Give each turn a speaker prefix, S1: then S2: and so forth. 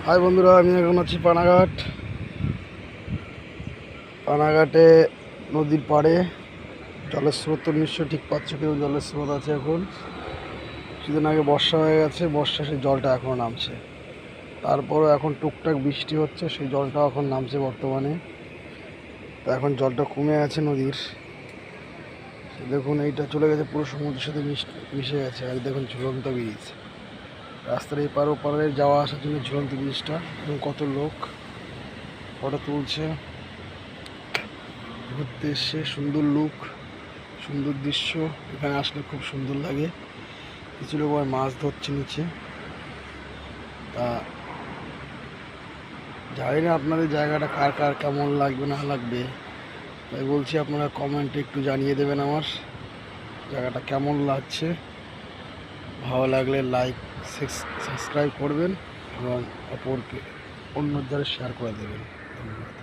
S1: High বন্ধুরা, আমি এখন আছি পানাঘাটে নদীর পাড়ে। জলের স্রোত তো নিশ্চয়ই ঠিক পাচ্ছ, কেউ জলের স্রোত আছে এখন। কিছুদিন আগে বর্ষা হয়ে গেছে, বর্ষা সেই জলটা এখনও নামছে। তারপরও এখন টুকটাক বৃষ্টি হচ্ছে, সেই জলটাও এখন নামছে বর্তমানে। তো এখন জলটা কমে আছে নদীর। দেখুন, এইটা চলে গেছে পুরো সমুদ্রের সাথে মিশে গেছে। আর দেখুন ঝুলন্ত ব্রিজ, রাস্তার এপার ওপারে যাওয়া আসার জন্য ঝুলন্ত ব্রিজটা। এবং কত লোক ফটো তুলছে, ঘুরতে এসছে। সুন্দর লুক, সুন্দর দৃশ্য। এখানে আসলে খুব সুন্দর লাগে। কিছু লোক আবার মাছ ধরছে নিচে। তা জানি না আপনাদের জায়গাটা কার কার কেমন লাগবে না লাগবে, তাই বলছি আপনারা কমেন্টে একটু জানিয়ে দেবেন আমার জায়গাটা কেমন লাগছে। ভালো লাগলে লাইক সাবস্ক্রাইব করবেন এবং অপরকে অন্য ধারে শেয়ার করে দেবেন। ধন্যবাদ।